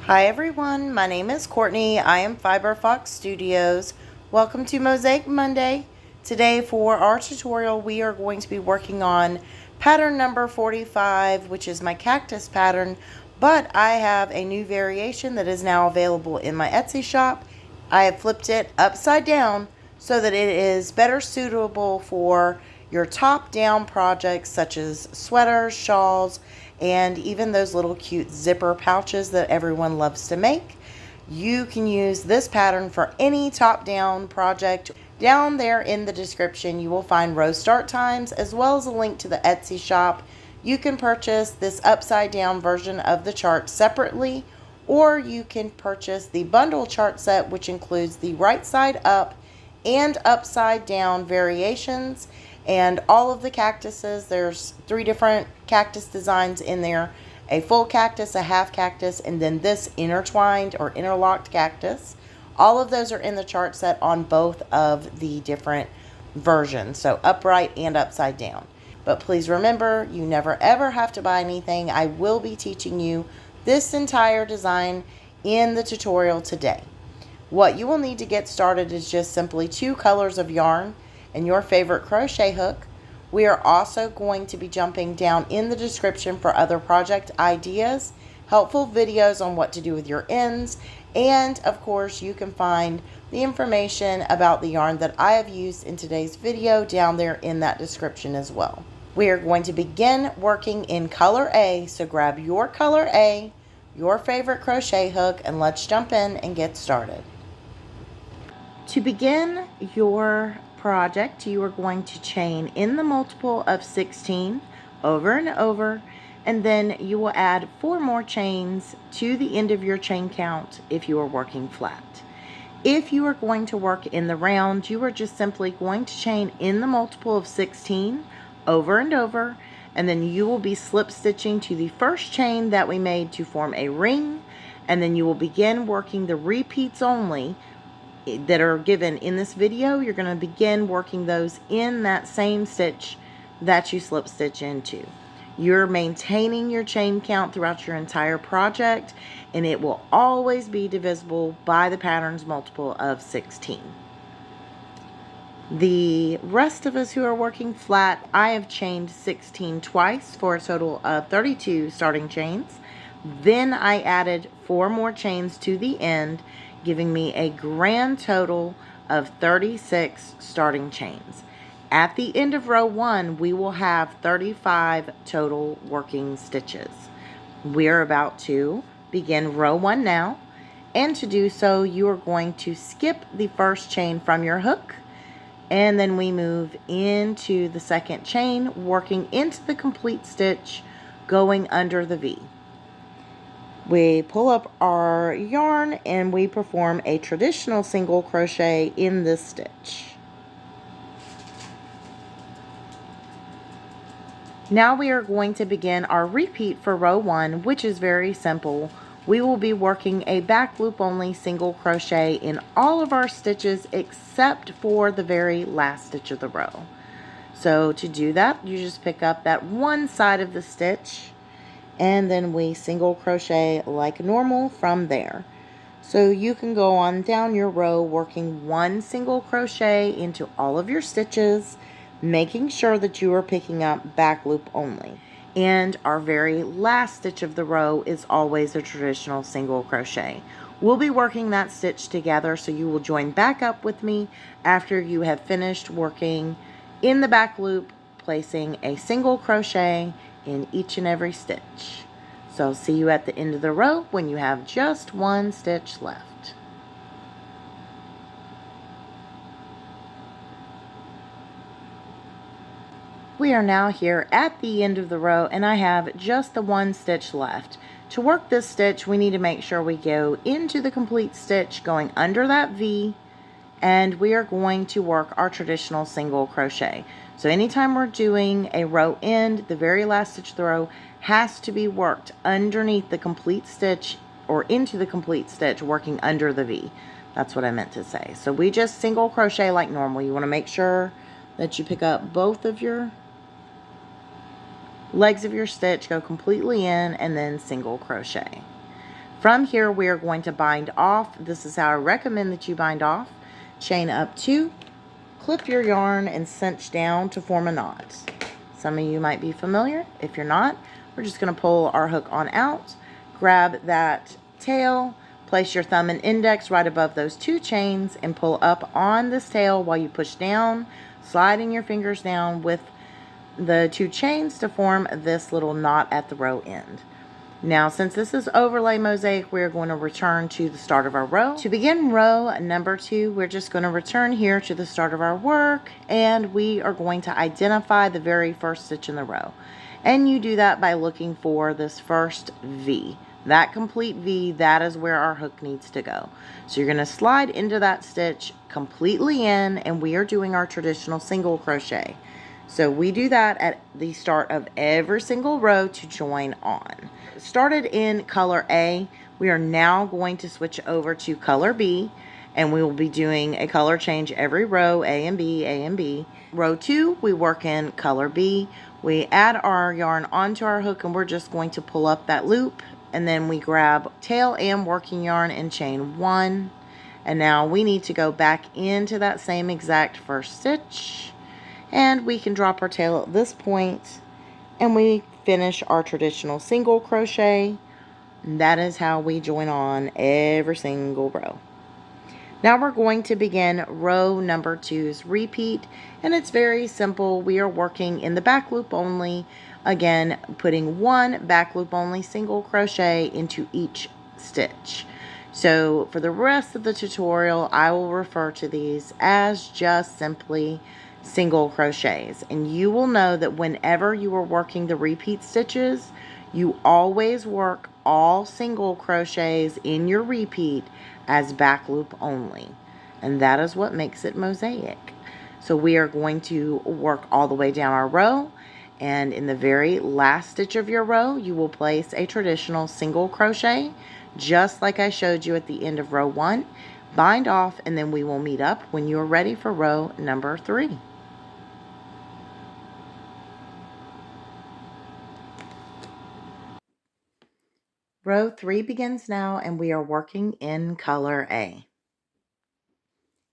Hi everyone, my name is Courtney. I am Fiber Fox Studios. Welcome to Mosaic Monday. Today for our tutorial we are going to be working on pattern number 45, which is my cactus pattern, but I have a new variation that is now available in my Etsy shop. I have flipped it upside down so that it is better suitable for your top-down projects such as sweaters, shawls, and even those little cute zipper pouches that everyone loves to make. You can use this pattern for any top-down project. Down there in the description you will find row start times as well as a link to the Etsy shop. You can purchase this upside down version of the chart separately, or you can purchase the bundle chart set, which includes the right side up and upside down variations and all of the cactuses. There's 3 different cactus designs in there: a full cactus, a half cactus, and then this intertwined or interlocked cactus. All of those are in the chart set on both of the different versions, so upright and upside down. But please remember, you never ever have to buy anything. I will be teaching you this entire design in the tutorial today. What you will need to get started is just simply 2 colors of yarn and your favorite crochet hook. We are also going to be jumping down in the description for other project ideas, helpful videos on what to do with your ends, and of course you can find the information about the yarn that I have used in today's video down there in that description as well. We are going to begin working in color A, so grab your color A, your favorite crochet hook, and let's jump in and get started. To begin your project, you are going to chain in the multiple of 16 over and over, and then you will add 4 more chains to the end of your chain count if you are working flat. If you are going to work in the round, you are just simply going to chain in the multiple of 16 over and over, and then you will be slip stitching to the first chain that we made to form a ring, and then you will begin working the repeats only that are given in this video. You're going to begin working those in that same stitch that you slip stitch into. You're maintaining your chain count throughout your entire project, and it will always be divisible by the pattern's multiple of 16. The rest of us who are working flat, I have chained 16 twice for a total of 32 starting chains. Then I added 4 more chains to the end, giving me a grand total of 36 starting chains. At the end of row 1, we will have 35 total working stitches. We're about to begin row 1 now, and to do so, you are going to skip the first chain from your hook, and then we move into the second chain, working into the complete stitch, going under the V. We pull up our yarn and we perform a traditional single crochet in this stitch. Now we are going to begin our repeat for row 1, which is very simple. We will be working a back loop only single crochet in all of our stitches except for the very last stitch of the row. So to do that, you just pick up that one side of the stitch, and then we single crochet like normal from there. So you can go on down your row working 1 single crochet into all of your stitches, making sure that you are picking up back loop only. And our very last stitch of the row is always a traditional single crochet. We'll be working that stitch together, so you will join back up with me after you have finished working in the back loop, placing a single crochet in each and every stitch. So I'll see you at the end of the row when you have just 1 stitch left. We are now here at the end of the row, and I have just the 1 stitch left. To work this stitch, we need to make sure we go into the complete stitch, going under that V, and we are going to work our traditional single crochet. So anytime we're doing a row end, the very last stitch of the row has to be worked underneath the complete stitch or into the complete stitch, working under the V. That's what I meant to say. So we just single crochet like normal. You want to make sure that you pick up both of your legs of your stitch, go completely in, and then single crochet. From here, we are going to bind off. This is how I recommend that you bind off. Chain up 2, clip your yarn, and cinch down to form a knot. Some of you might be familiar. If you're not, we're just going to pull our hook on out, grab that tail, place your thumb and index right above those 2 chains, and pull up on this tail while you push down, sliding your fingers down with the 2 chains to form this little knot at the row end. Now, since this is overlay mosaic, we're going to return to the start of our row. To begin row number 2, we're just going to return here to the start of our work, and we are going to identify the very first stitch in the row. And you do that by looking for this first V. That complete V, that is where our hook needs to go. So you're going to slide into that stitch completely in, and we are doing our traditional single crochet. So we do that at the start of every single row to join on. Started in color A, we are now going to switch over to color B, and we will be doing a color change every row, A and B, A and B. Row 2, we work in color B. We add our yarn onto our hook, and we're just going to pull up that loop, and then we grab tail and working yarn and chain 1. And now we need to go back into that same exact first stitch, and we can drop our tail at this point, and we finish our traditional single crochet. And that is how we join on every single row. Now we're going to begin row number 2's repeat, and it's very simple. We are working in the back loop only, again putting 1 back loop only single crochet into each stitch. So for the rest of the tutorial, I will refer to these as just simply single crochets, and you will know that whenever you are working the repeat stitches, you always work all single crochets in your repeat as back loop only, and that is what makes it mosaic. So we are going to work all the way down our row, and in the very last stitch of your row, you will place a traditional single crochet, just like I showed you at the end of row 1. Bind off, and then we will meet up when you are ready for row number 3. Row 3 begins now, and we are working in color A.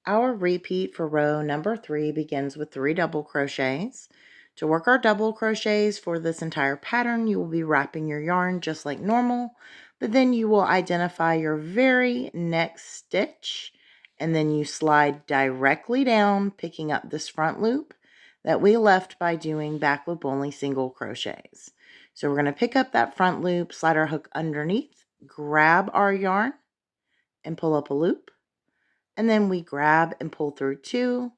Our repeat for row number 3 begins with 3 double crochets. To work our double crochets for this entire pattern, you will be wrapping your yarn just like normal, but then you will identify your very next stitch, and then you slide directly down, picking up this front loop that we left by doing back loop only single crochets. So we're going to pick up that front loop, slide our hook underneath, grab our yarn, and pull up a loop. And then we grab and pull through 2,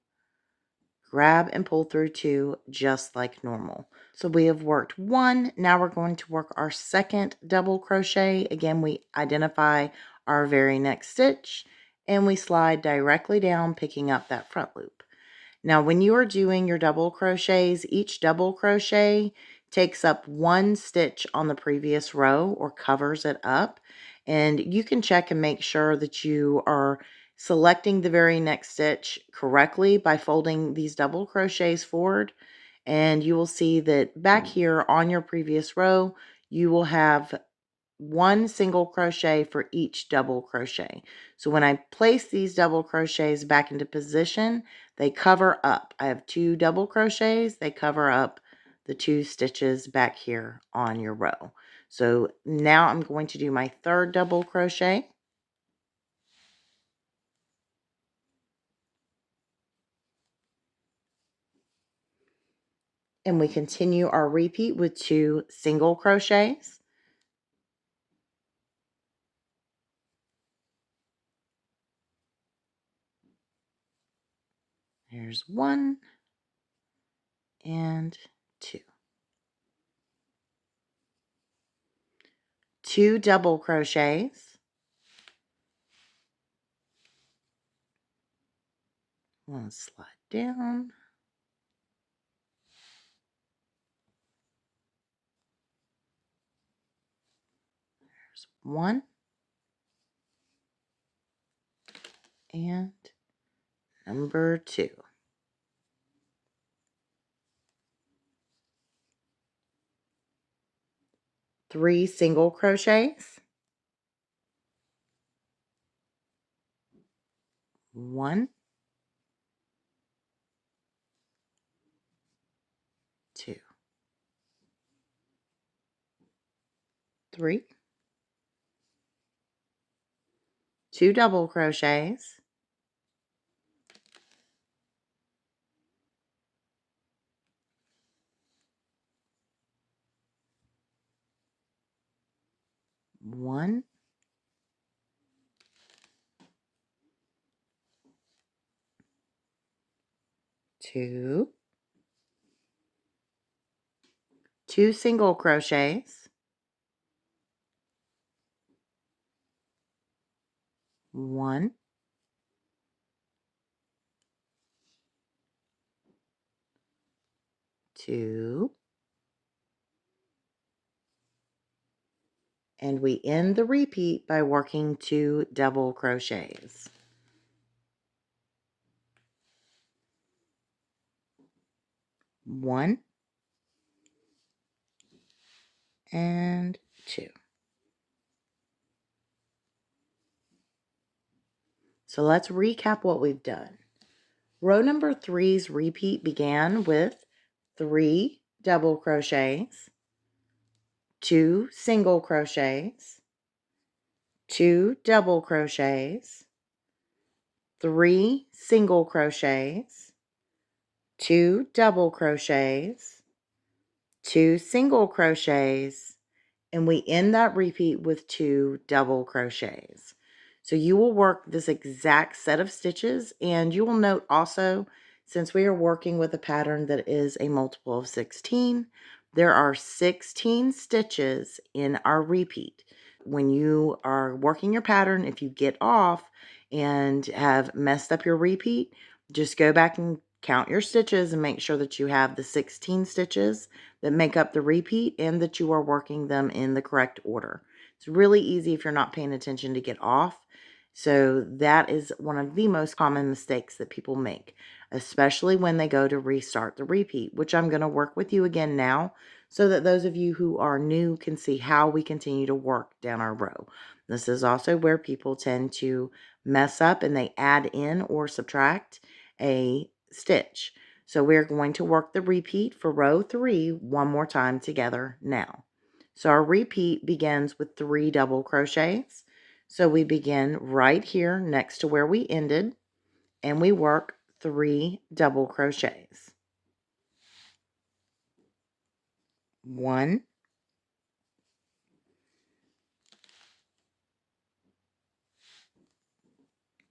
grab and pull through 2, just like normal. So we have worked 1. Now we're going to work our second double crochet. Again, we identify our very next stitch, and we slide directly down, picking up that front loop. Now, when you are doing your double crochets, each double crochet takes up 1 stitch on the previous row or covers it up. And you can check and make sure that you are selecting the very next stitch correctly by folding these double crochets forward. And you will see that back here on your previous row, you will have 1 single crochet for each double crochet. So when I place these double crochets back into position, they cover up. I have 2 double crochets, they cover up the 2 stitches back here on your row. So now I'm going to do my third double crochet. And we continue our repeat with 2 single crochets. There's 1 and 2. 2 double crochets. 1 slide down. There's 1 and number 2. 3 single crochets. 1, 2, 3, 2 double crochets, 1, 2, 2 single crochets, 1, 2, and we end the repeat by working 2 double crochets. 1 and 2. So let's recap what we've done. Row number 3's repeat began with 3 double crochets, 2 single crochets, 2 double crochets, 3 single crochets, 2 double crochets, 2 single crochets, and we end that repeat with 2 double crochets. So you will work this exact set of stitches, and you will note also, since we are working with a pattern that is a multiple of 16, there are 16 stitches in our repeat. When you are working your pattern, if you get off and have messed up your repeat, just go back and count your stitches and make sure that you have the 16 stitches that make up the repeat and that you are working them in the correct order. It's really easy if you're not paying attention to get off. So that is one of the most common mistakes that people make, especially when they go to restart the repeat, which I'm going to work with you again now so that those of you who are new can see how we continue to work down our row. This is also where people tend to mess up and they add in or subtract a stitch. So we're going to work the repeat for row 3 one more time together now. So our repeat begins with 3 double crochets. So we begin right here next to where we ended, and we work 3 double crochets. 1,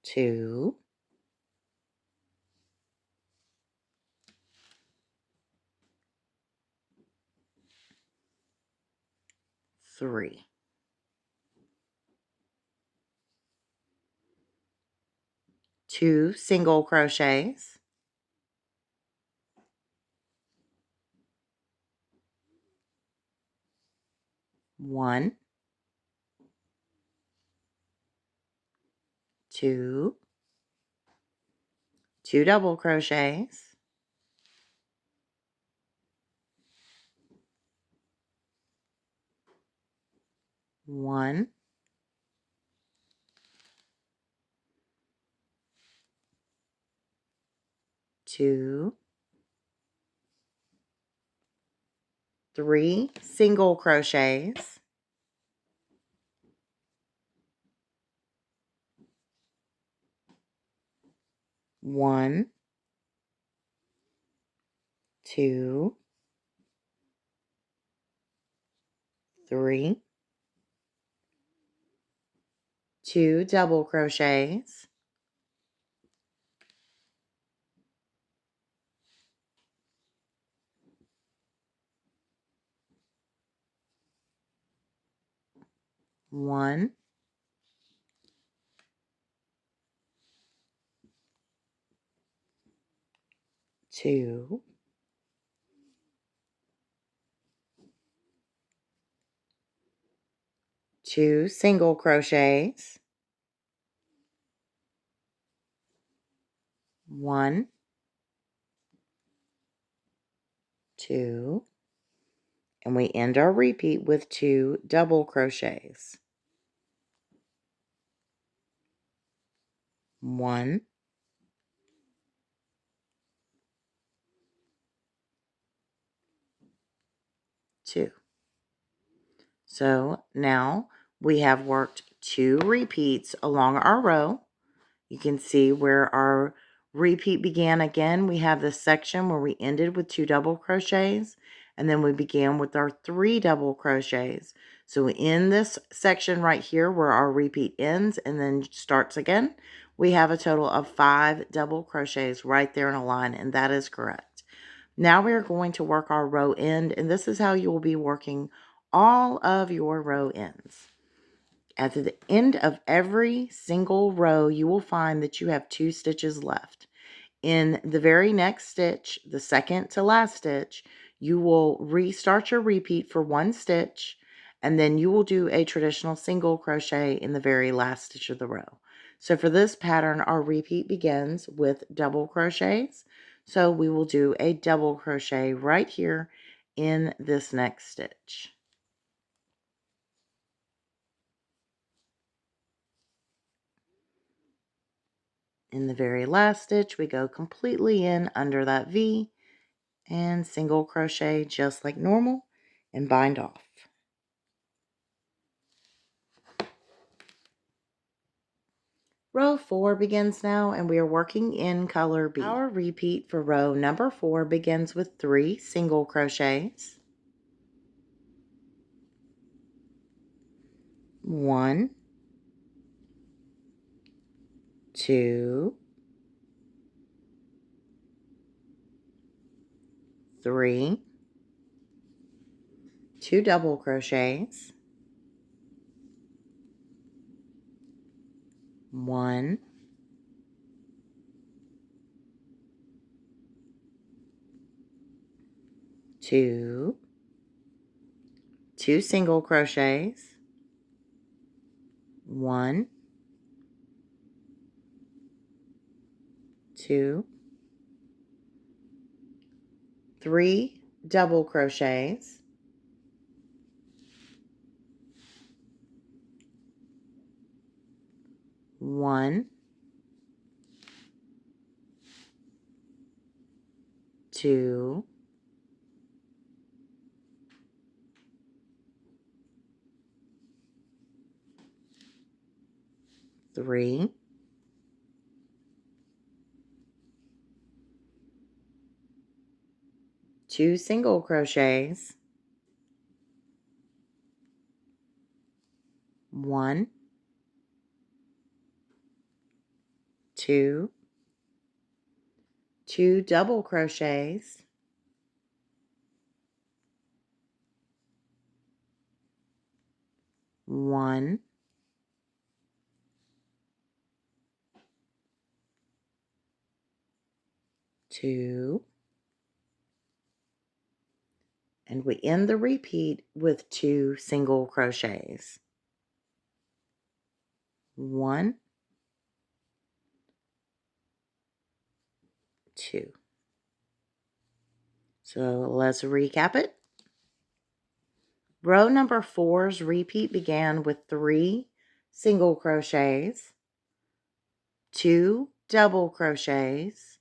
2, 3. 2 single crochets, 1, 2, 2 double crochets, 1, 2, 3 single crochets, 1, 2, 3, 2 double crochets, 1, 2, 2 single crochets, 1, 2, and we end our repeat with 2 double crochets. 1, 2. So now we have worked 2 repeats along our row. You can see where our repeat began again. We have this section where we ended with 2 double crochets, and then we began with our 3 double crochets. So in this section right here where our repeat ends and then starts again, we have a total of 5 double crochets right there in a line, and that is correct. Now we are going to work our row end, and this is how you will be working all of your row ends. At the end of every single row, you will find that you have 2 stitches left. In the very next stitch, the second to last stitch, you will restart your repeat for 1 stitch, and then you will do a traditional single crochet in the very last stitch of the row. So for this pattern, our repeat begins with double crochets. So we will do a double crochet right here in this next stitch. In the very last stitch, we go completely in under that V and single crochet just like normal and bind off. Row 4 begins now, and we are working in color B. Our repeat for row number 4 begins with 3 single crochets. 1, 2, 3, 2 double crochets, 1, 2, 2 single crochets, 1, 2, 3 double crochets, 1, 2, 3, 2 single crochets, 1, 2, 2 double crochets, 1, 2, and we end the repeat with 2 single crochets. 1, 2. So let's recap it. Row number 4's repeat began with 3 single crochets, 2 double crochets,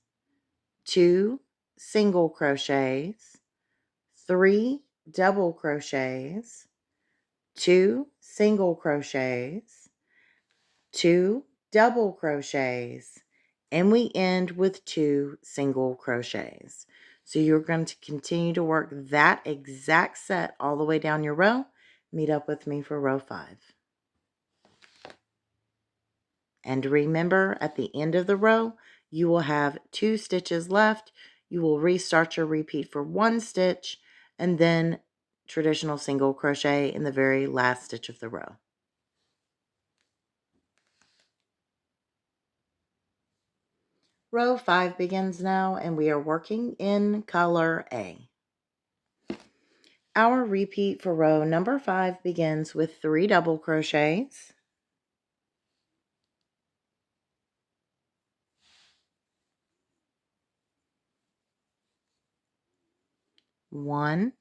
2 single crochets, 3 double crochets, 2 single crochets, 2 double crochets, and we end with 2 single crochets. So you're going to continue to work that exact set all the way down your row. Meet up with me for row 5. And remember, at the end of the row, you will have 2 stitches left. You will restart your repeat for 1 stitch, and then traditional single crochet in the very last stitch of the row. Row 5 begins now, and we are working in color A. Our repeat for row number 5 begins with 3 double crochets, 1,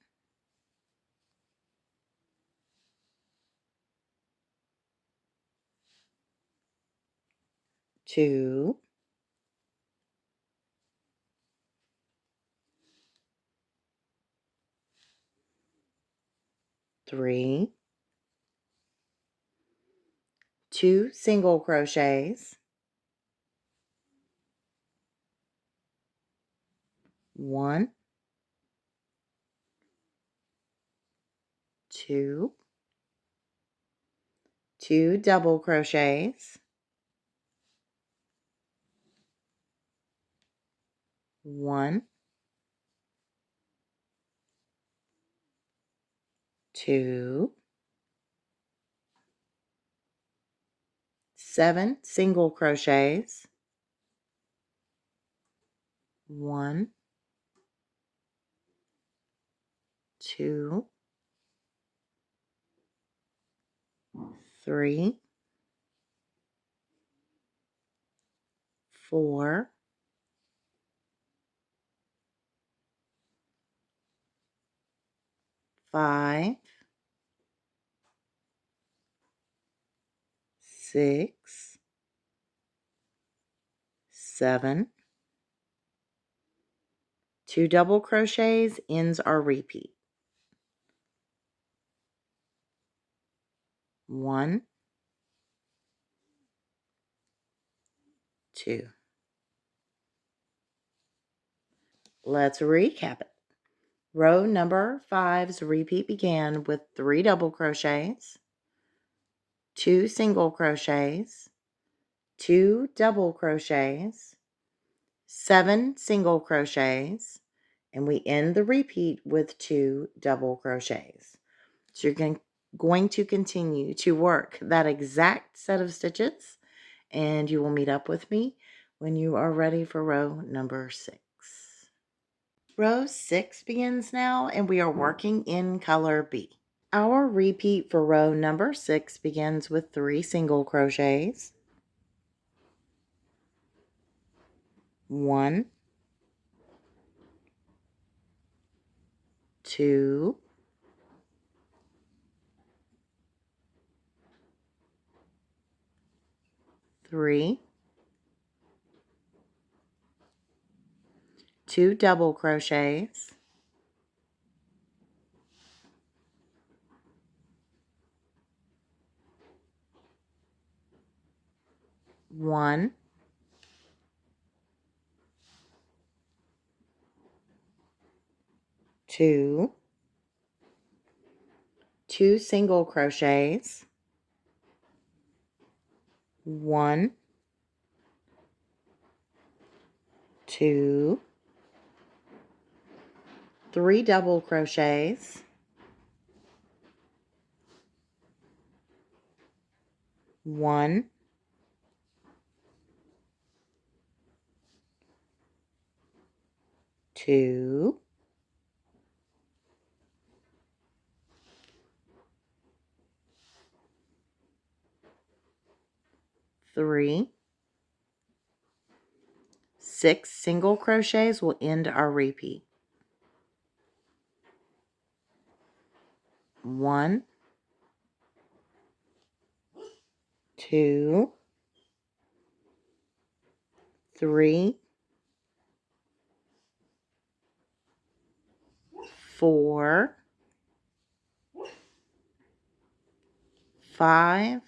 2, 3, 2 single crochets, 1, 2, 2 double crochets, 1, 2, 7 single crochets, 1, 2, 3, 4, 5, 6, 7, 2 double crochets, ends our repeat. 1, 2. Let's recap it. Row number 5's repeat began with 3 double crochets, 2 single crochets, 2 double crochets, 7 single crochets, and we end the repeat with 2 double crochets. So you're going to continue to work that exact set of stitches, and you will meet up with me when you are ready for row number 6. Row 6 begins now, and we are working in color B. Our repeat for row number 6 begins with 3 single crochets, 1, 2, 3, 2 double crochets, 1, 2, 2 single crochets, 1, 2, 3 double crochets, 1, 2, 3, 6 single crochets will end our repeat. 1, 2, 3, 4, 5,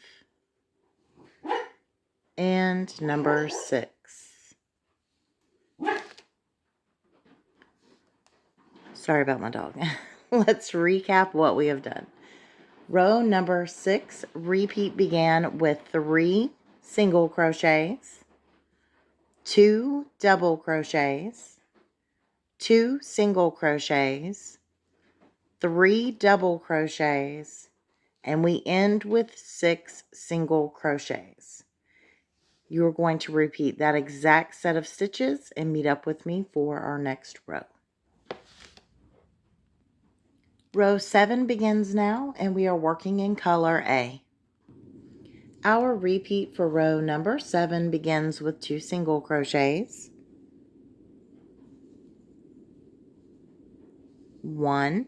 and number 6. Sorry about my dog. Let's recap what we have done. Row number 6, repeat began with 3 single crochets, 2 double crochets, 2 single crochets, 3 double crochets, and we end with 6 single crochets. You're going to repeat that exact set of stitches and meet up with me for our next row. Row 7 begins now, and we are working in color A. Our repeat for row number 7 begins with 2 single crochets, 1,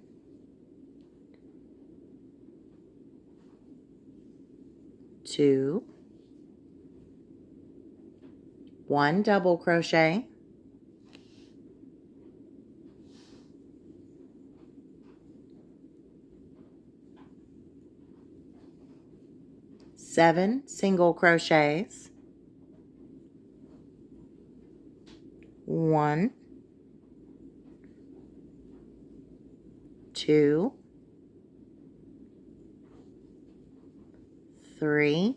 2, 1 double crochet, 7 single crochets, 1, 2, 3,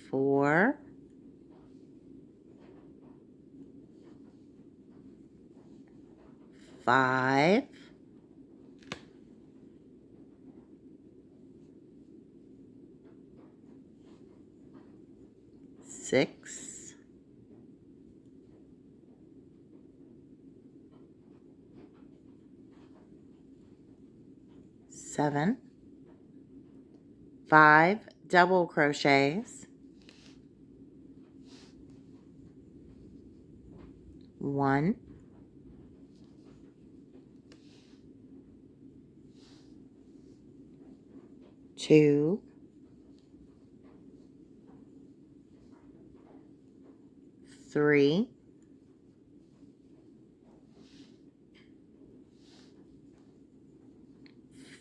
4, 5, 6, 7, 5 double crochets, 1, 2, 3,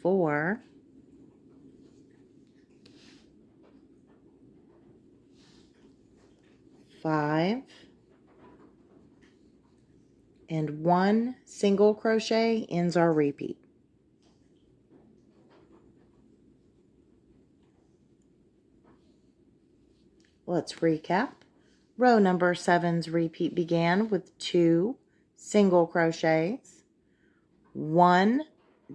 4, 5, and 1 single crochet ends our repeat. Let's recap. Row number 7's repeat began with 2 single crochets, 1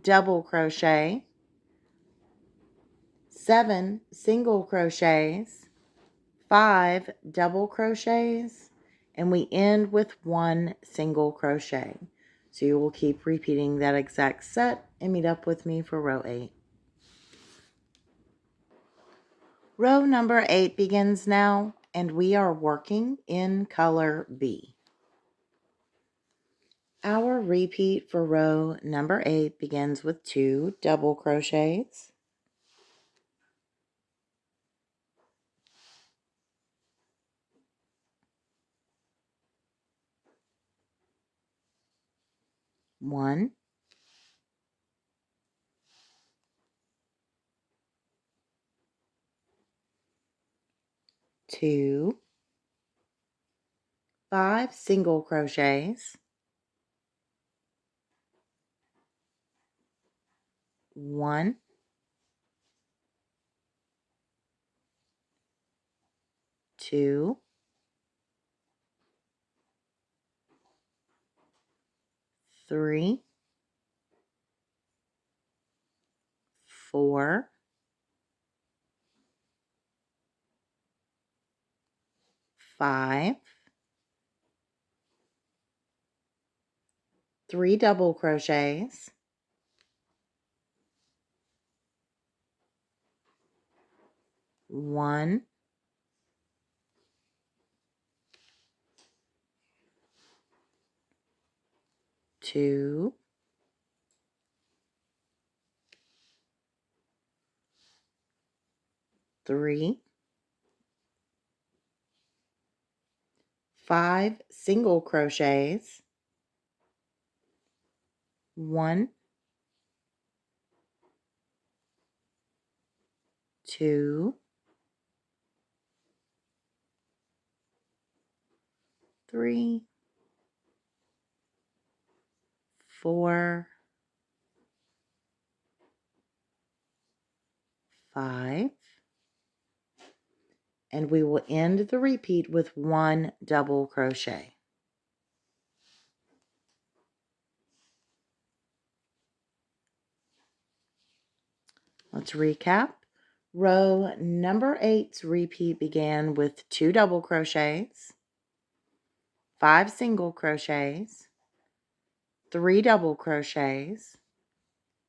double crochet, 7 single crochets, 5 double crochets, and we end with 1 single crochet. So you will keep repeating that exact set and meet up with me for row 8. Row number 8 begins now, and we are working in color B. Our repeat for row number 8 begins with 2 double crochets, 1, 2, 5 single crochets, 1, 2, 3, 4, 5, 3 double crochets, 1, 2, 3, 5 single crochets, 1, 2, 3, 4, 5, and we will end the repeat with 1 double crochet. Let's recap. Row number 8's repeat began with 2 double crochets, 5 single crochets, 3 double crochets,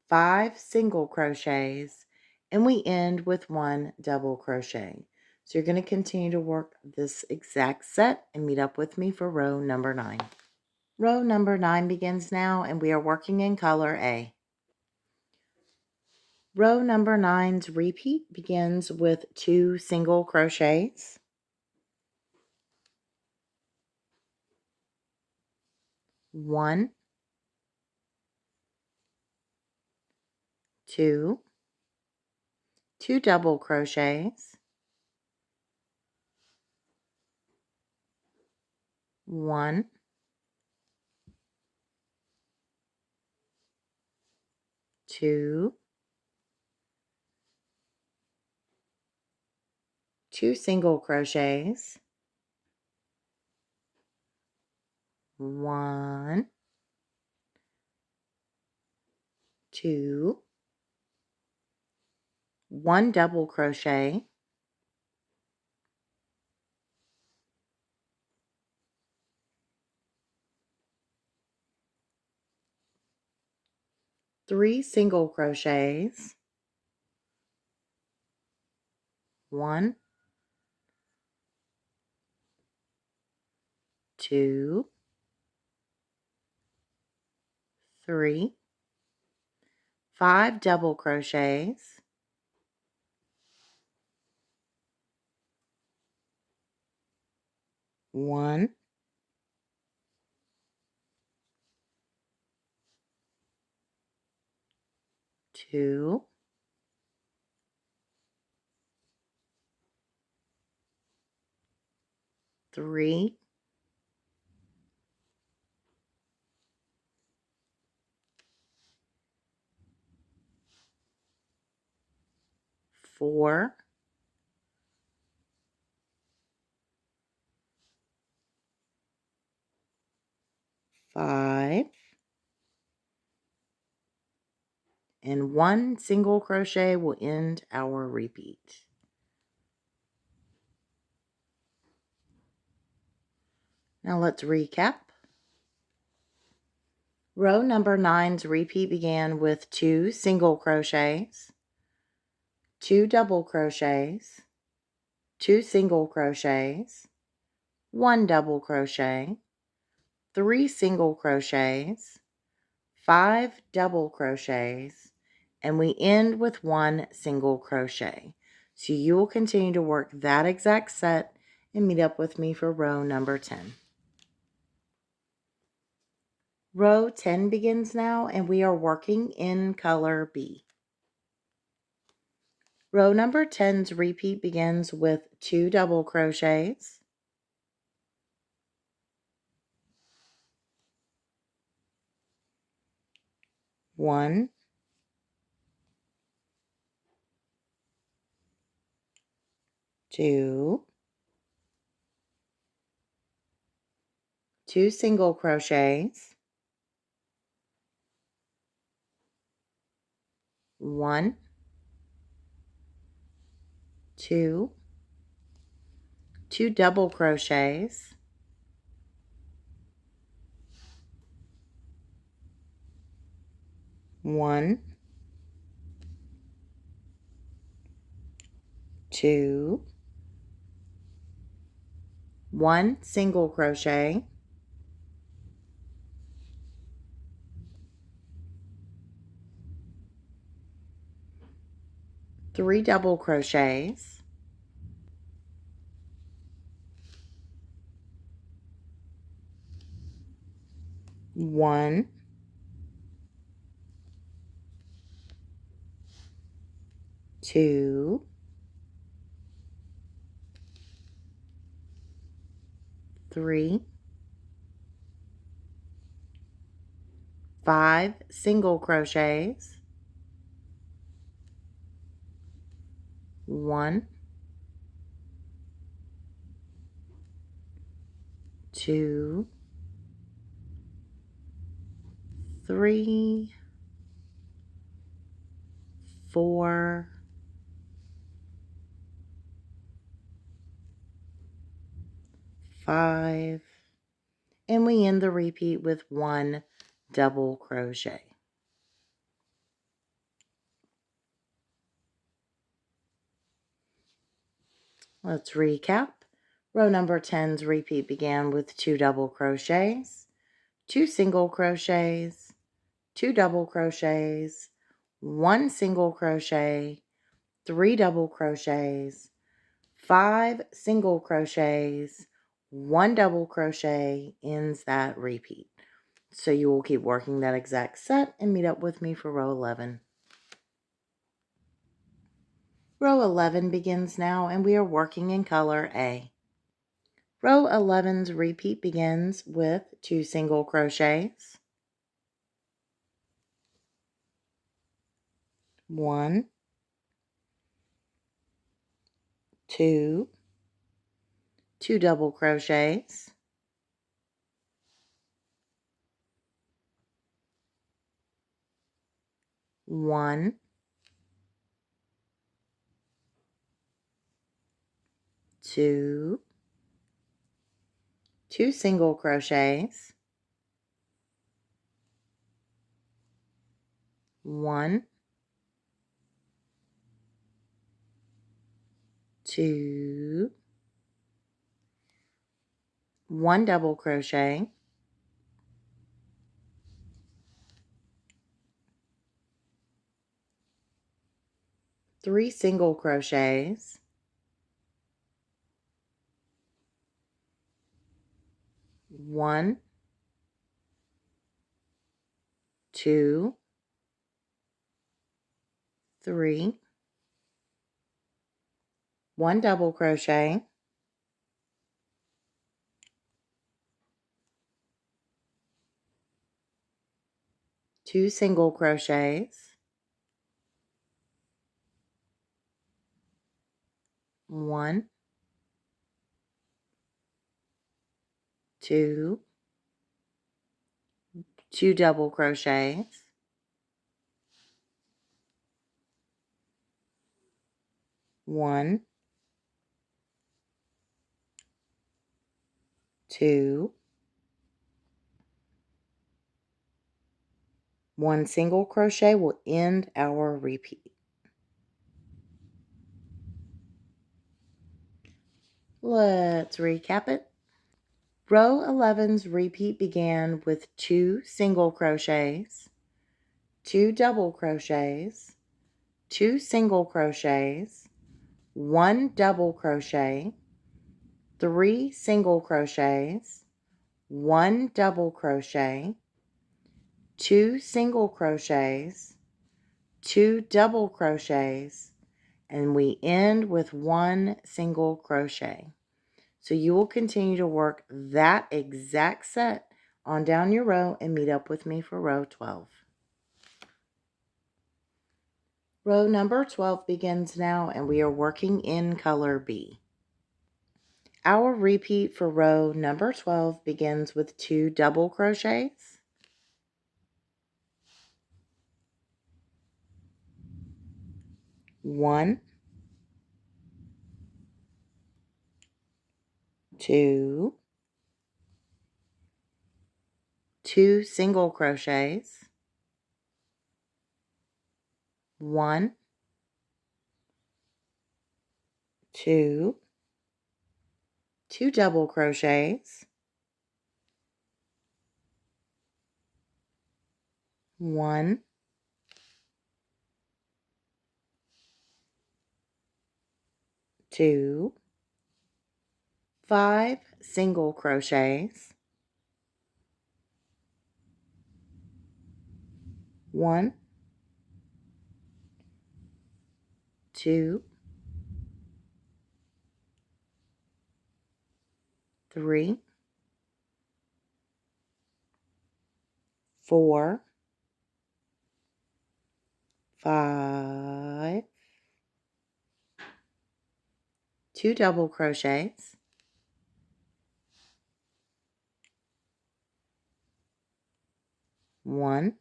5 single crochets, and we end with 1 double crochet. So you're going to continue to work this exact set and meet up with me for row number 9. Row number 9 begins now, and we are working in color A. Row number 9's repeat begins with 2 single crochets, 1, 2, 2 double crochets, 1, 2, 2 single crochets, 1, 2, 1 double crochet, 3 single crochets, 1, 2, 3, 5 double crochets, 1, 2, 3, 4, 5, and 1 single crochet will end our repeat. Now let's recap. Row number 9's repeat began with 2 single crochets, 2 double crochets, 2 single crochets, 1 double crochet, 3 single crochets, 5 double crochets, and we end with 1 single crochet. So you will continue to work that exact set and meet up with me for row number 10. Row 10 begins now, and we are working in color B. Row number 10's repeat begins with 2 double crochets, 1, 2, 2 single crochets, 1, 2, 2 double crochets, 1, 2, 1 single crochet, 3 double crochets, 1, 2, 3, 5 single crochets, 1, 2, 3, 4, 5, and we end the repeat with 1 double crochet. Let's recap. Row number 10's repeat began with 2 double crochets, 2 single crochets, 2 double crochets, 1 single crochet, 3 double crochets, 5 single crochets, 1 double crochet ends that repeat. So you will keep working that exact set and meet up with me for row 11. Row 11 begins now, and we are working in color A. Row 11's repeat begins with 2 single crochets, 1, 2, 2 double crochets, 1, 2, 2 single crochets, 1, 2, 1 double crochet, 3 single crochets, 1, 2, 3, 1 double crochet, 2 single crochets, 1, 2, 2 double crochets, 1, 2, 1 single crochet will end our repeat. Let's recap it. Row 11's repeat began with 2 single crochets, 2 double crochets, 2 single crochets, 1 double crochet, 3 single crochets, 1 double crochet, 2 single crochets, 2 double crochets, and we end with 1 single crochet. So you will continue to work that exact set on down your row and meet up with me for row 12. Row number 12 begins now, and we are working in color B. Our repeat for row number 12 begins with 2 double crochets, 1, 2, 2 single crochets, 1, 2, 2 double crochets, 1, 2, 5 single crochets, 1, 2, 3, 4, 5, 2 double crochets, 1,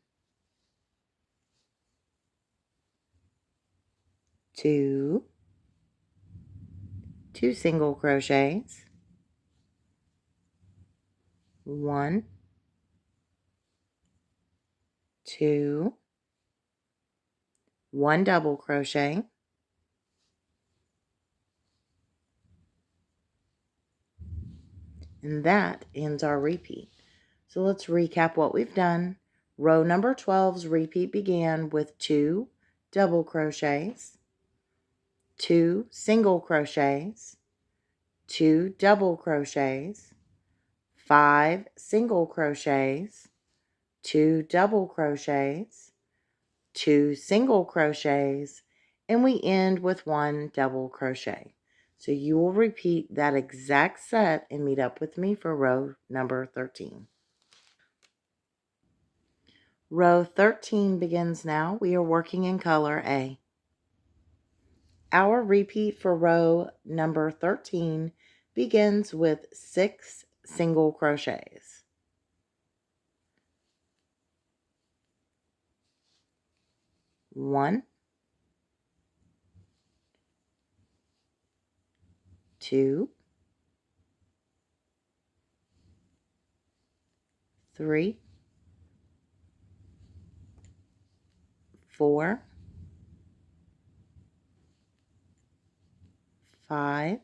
2, 2 single crochets, 1, 2, 1 double crochet, and that ends our repeat. So let's recap what we've done. Row number 12's repeat began with 2 double crochets, 2 single crochets, 2 double crochets, 5 single crochets, 2 double crochets, 2 single crochets, and we end with 1 double crochet. So you will repeat that exact set and meet up with me for row number 13. Row 13 begins now. We are working in color A. Our repeat for row number 13 begins with 6 single crochets. 1, 2, 3, 4, 5,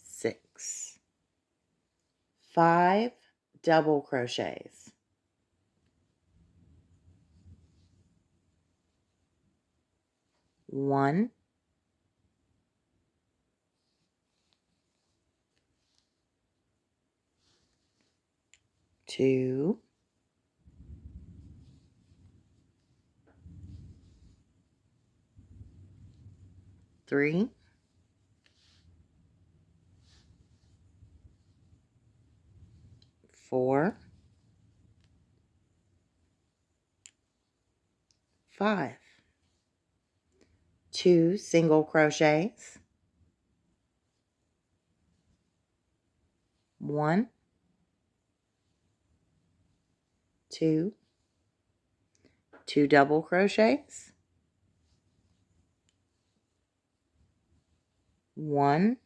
6. 5 double crochets. 1, 2, 3, 4, 5. 2 single crochets. 1, 2, 2 double crochets. 1,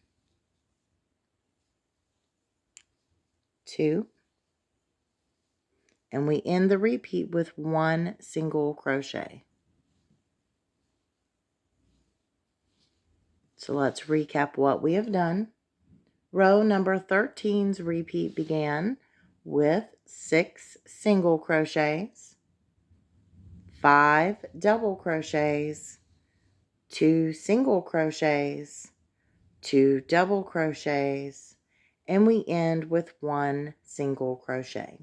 2, and we end the repeat with 1 single crochet. So let's recap what we have done. Row number 13's repeat began with 6 single crochets, 5 double crochets, 2 single crochets, 2 double crochets, and we end with 1 single crochet.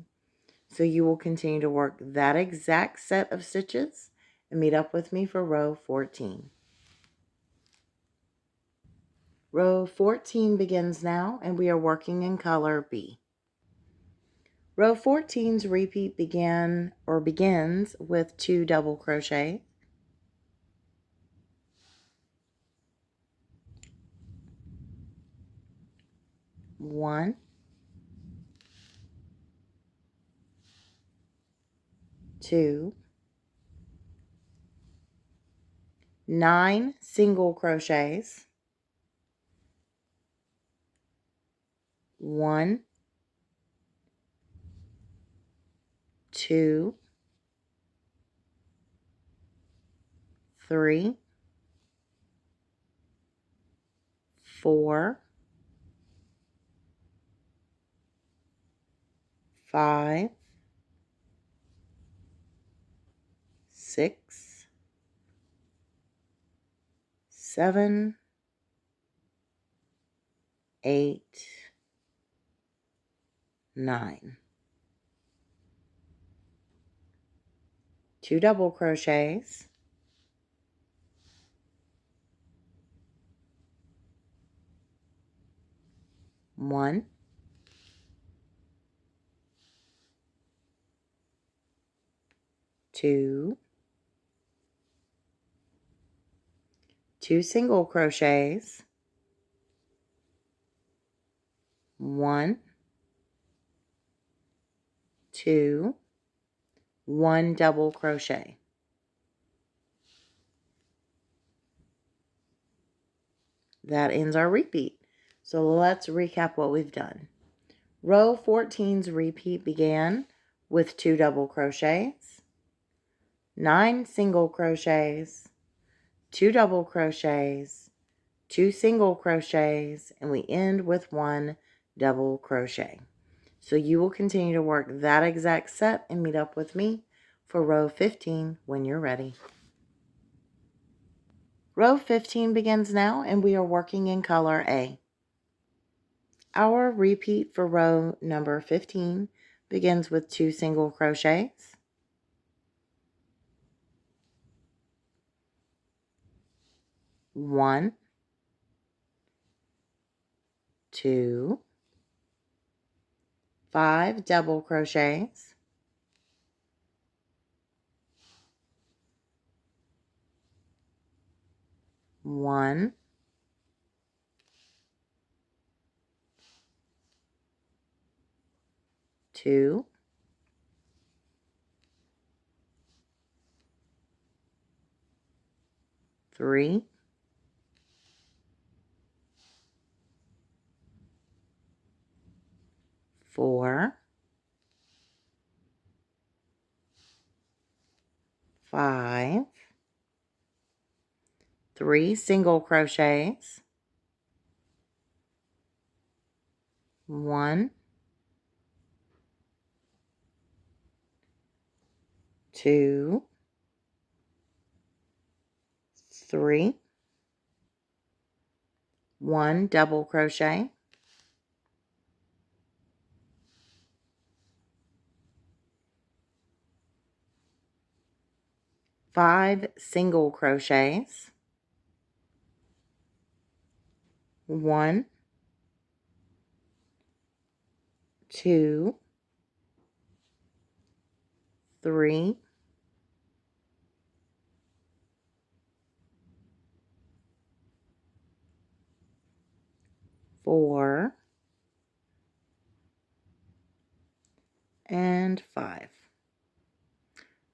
So you will continue to work that exact set of stitches and meet up with me for row 14. Row 14 begins now, and we are working in color B. Row 14's repeat begins with 2 double crochet, 1, 2, 9 single crochets, 1, 2, 3, 4, 5, 6, 7, 8, 9. 2 double crochets, 1, 2, 2 single crochets, 1, 2, 1 double crochet. That ends our repeat. So let's recap what we've done. Row 14's repeat began with 2 double crochets, 9 single crochets, 2 double crochets, 2 single crochets, and we end with 1 double crochet. So you will continue to work that exact set and meet up with me for row 15 when you're ready. Row 15 begins now, and we are working in color A. Our repeat for row number 15 begins with 2 single crochets. 1, 2, 5 double crochets, 1, 2, 3, 4, 5, 3 single crochets, 1, 2, 3, 1 double crochet, 5 single crochets, 1, 2, 3, 4, and 5.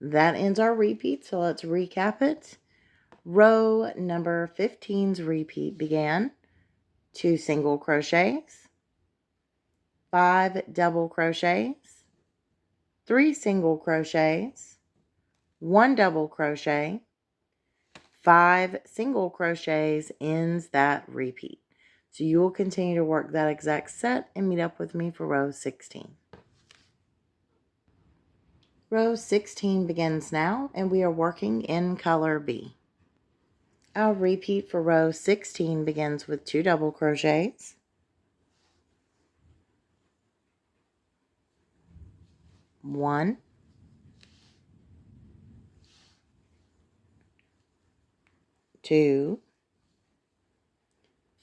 That ends our repeat, so let's recap it. Row number 15's repeat began 2 single crochets, 5 double crochets, 3 single crochets, 1 double crochet, 5 single crochets ends that repeat. So you will continue to work that exact set and meet up with me for row 16. Row 16 begins now, and we are working in color B. Our repeat for row 16 begins with 2 double crochets, 1, 2,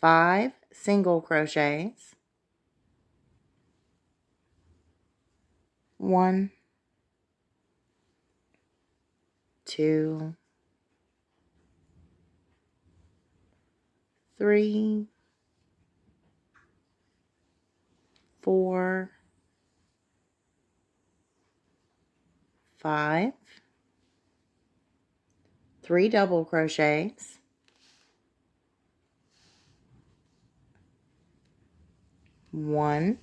5 single crochets, 1, 2, 3, 4, 5, 3 double crochets, 1,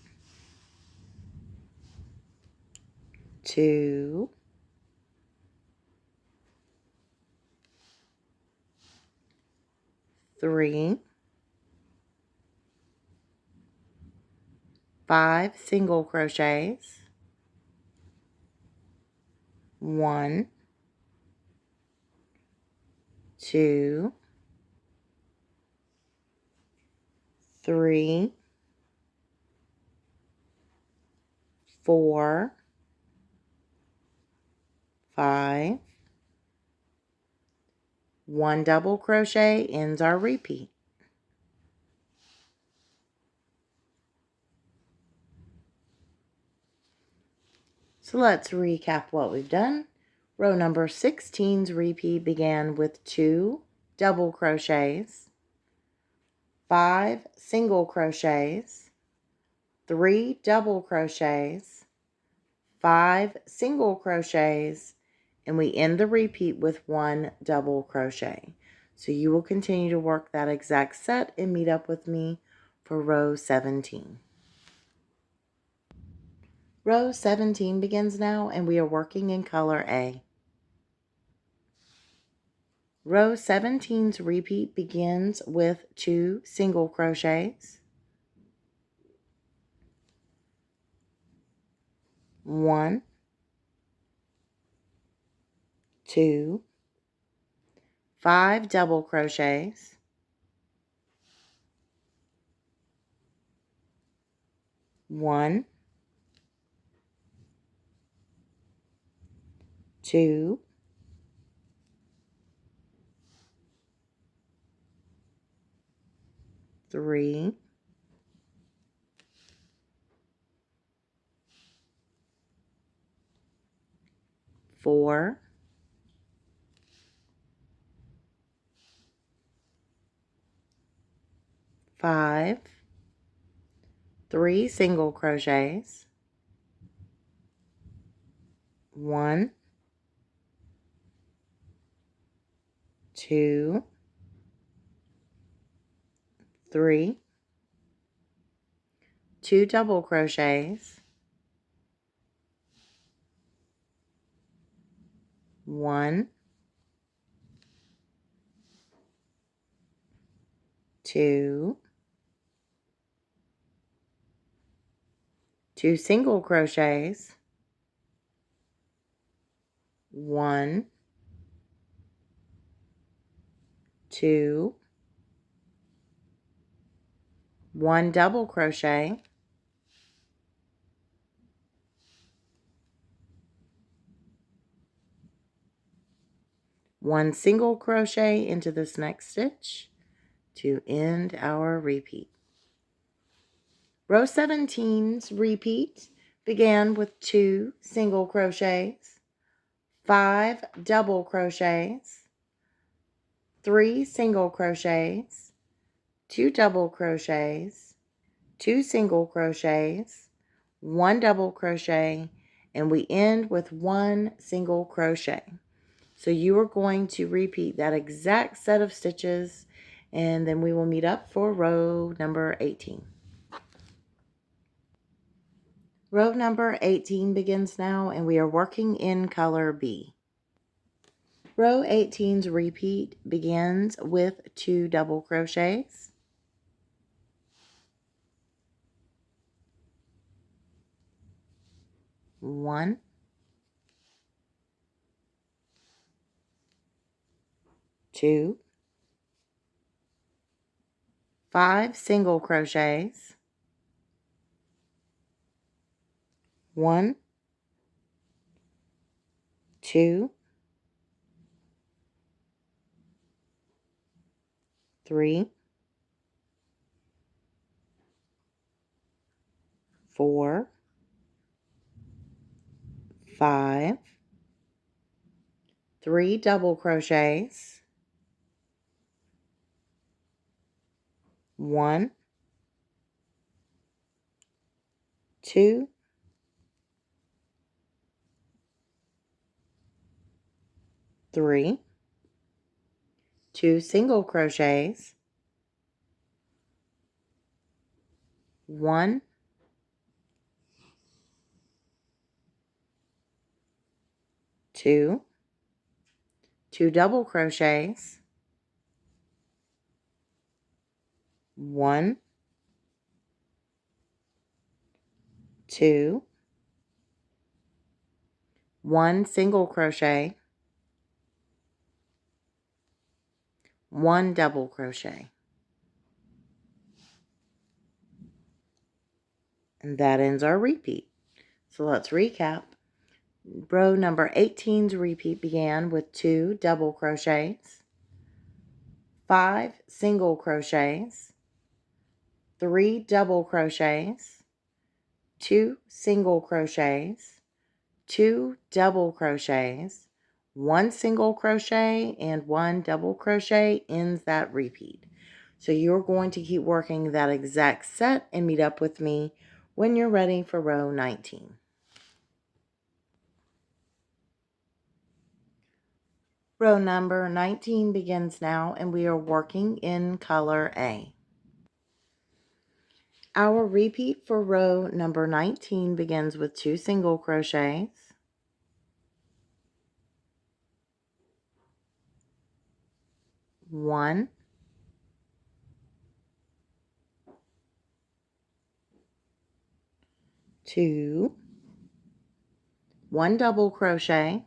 2, 3, 5 single crochets, 1, 2, 3, 4, 5, 1 double crochet ends our repeat. So let's recap what we've done. Row number 16's repeat began with 2 double crochets, 5 single crochets, 3 double crochets, 5 single crochets, and we end the repeat with 1 double crochet. So you will continue to work that exact set and meet up with me for row 17. Row 17 begins now, and we are working in color A. Row 17's repeat begins with 2 single crochets, 1, 2, 5 double crochets, 1, 2, 3, 4, 5, 3 single crochets, 1, 2, 3, 2 double crochets, 1, 2, 2 single crochets, 1, 2, 1 double crochet, 1 single crochet into this next stitch to end our repeat. Row 17's repeat began with 2 single crochets, 5 double crochets, 3 single crochets, 2 double crochets, 2 single crochets, 1 double crochet, and we end with 1 single crochet. So you are going to repeat that exact set of stitches, and then we will meet up for row number 18. Row number 18 begins now, and we are working in color B. Row 18's repeat begins with 2 double crochets, 1, 2, 5 single crochets, 1, 2, 3, 4, 5, 3 double crochets, 1, 2, 3, 2 single crochets, 1, 2, 2 double crochets, 1, 2, 1 single crochet, 1 double crochet. And that ends our repeat. So let's recap. Row number 18's repeat began with 2 double crochets, 5 single crochets, 3 double crochets, 2 single crochets, 2 double crochets, 1 single crochet, and 1 double crochet ends that repeat. So you're going to keep working that exact set and meet up with me when you're ready for row 19. Row number 19 begins now, and we are working in color A. Our repeat for row number 19 begins with 2 single crochets, 1, 2, 1 double crochet,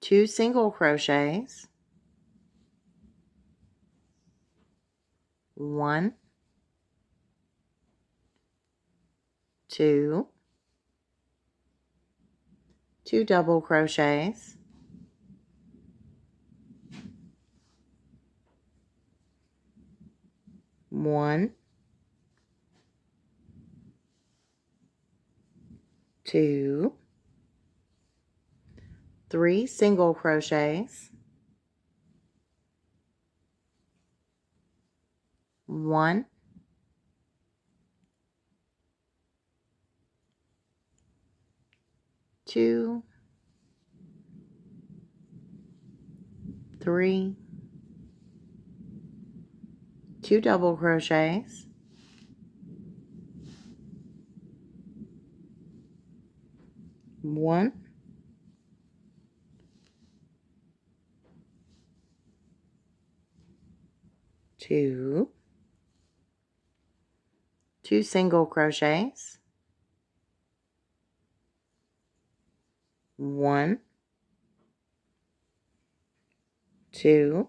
2 single crochets, 1, 2, 2 double crochets, 1, 2, 3 single crochets, 1, 2, 3, 2 double crochets, 1, 2, 2 single crochets, 1, 2,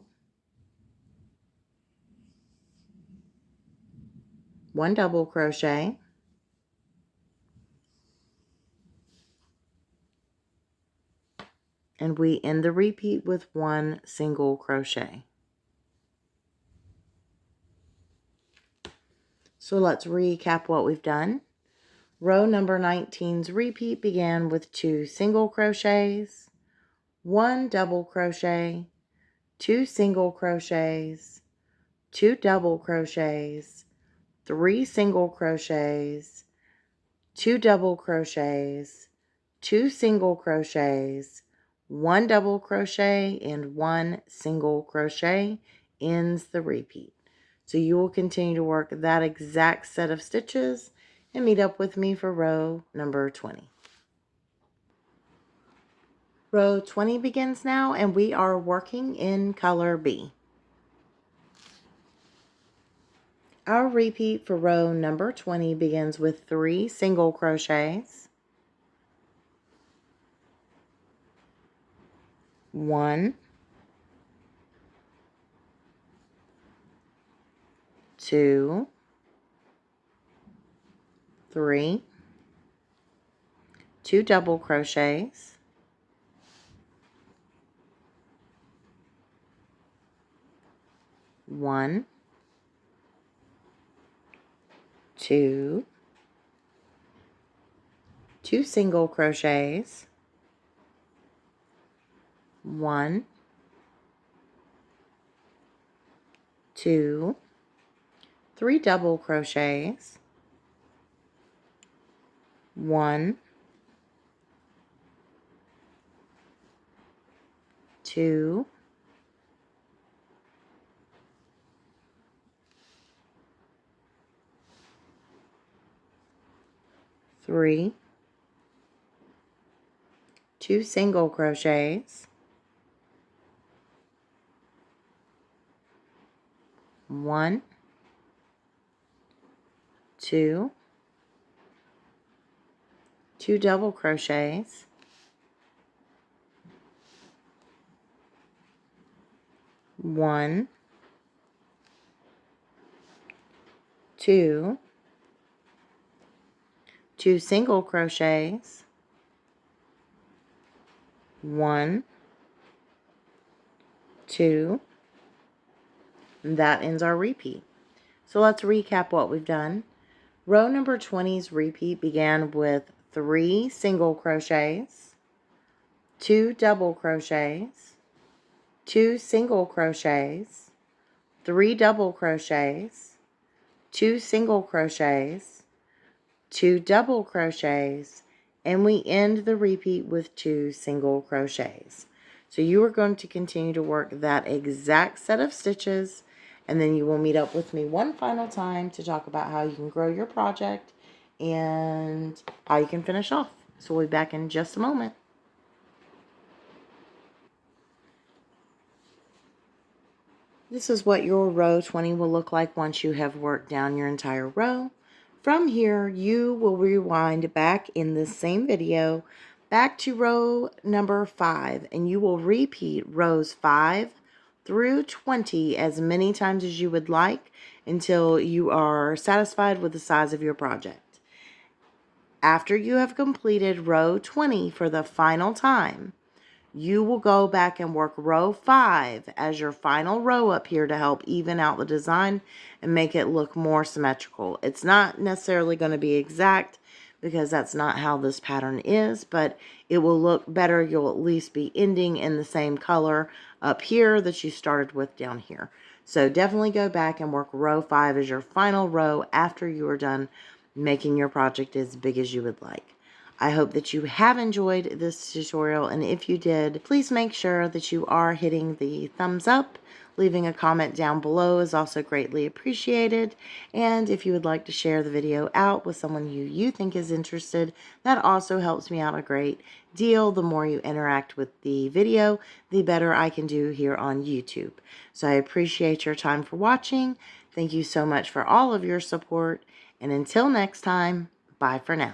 1 double crochet, and we end the repeat with 1 single crochet. So let's recap what we've done. Row number 19's repeat began with 2 single crochets, 1 double crochet, 2 single crochets, 2 double crochets, 3 single crochets, 2 double crochets, 2 single crochets, 1 double crochet, and 1 single crochet ends the repeat. So you will continue to work that exact set of stitches and meet up with me for row number 20. Row 20 begins now, and we are working in color B. Our repeat for row number 20 begins with 3 single crochets, 1, 2, 3, 2 double crochets, 1, 2, 2 single crochets, 1, 2, 3 double crochets, 1, 2, 3, 2 single crochets, 1, 2, 2 double crochets, 1, 2, 2 single crochets, 1, 2, and that ends our repeat. So let's recap what we've done. Row number 20's repeat began with 3 single crochets, 2 double crochets, 2 single crochets, 3 double crochets, 2 single crochets, 2 double crochets, and we end the repeat with 2 single crochets. So you are going to continue to work that exact set of stitches, and then you will meet up with me one final time to talk about how you can grow your project and how you can finish off. So we'll be back in just a moment. This is what your row 20 will look like once you have worked down your entire row. From here, you will rewind back in the same video back to row number 5, and you will repeat rows 5 through 20 as many times as you would like until you are satisfied with the size of your project. After you have completed row 20 for the final time, you will go back and work row 5 as your final row up here to help even out the design and make it look more symmetrical. It's not necessarily going to be exact because that's not how this pattern is, but it will look better. You'll at least be ending in the same color up here that you started with down here. So definitely go back and work row 5 as your final row after you are done making your project as big as you would like. I hope that you have enjoyed this tutorial, and if you did, please make sure that you are hitting the thumbs up. Leaving a comment down below is also greatly appreciated, and if you would like to share the video out with someone who you think is interested, that also helps me out a great deal. The more you interact with the video, the better I can do here on YouTube. So I appreciate your time for watching. Thank you so much for all of your support, and until next time, bye for now.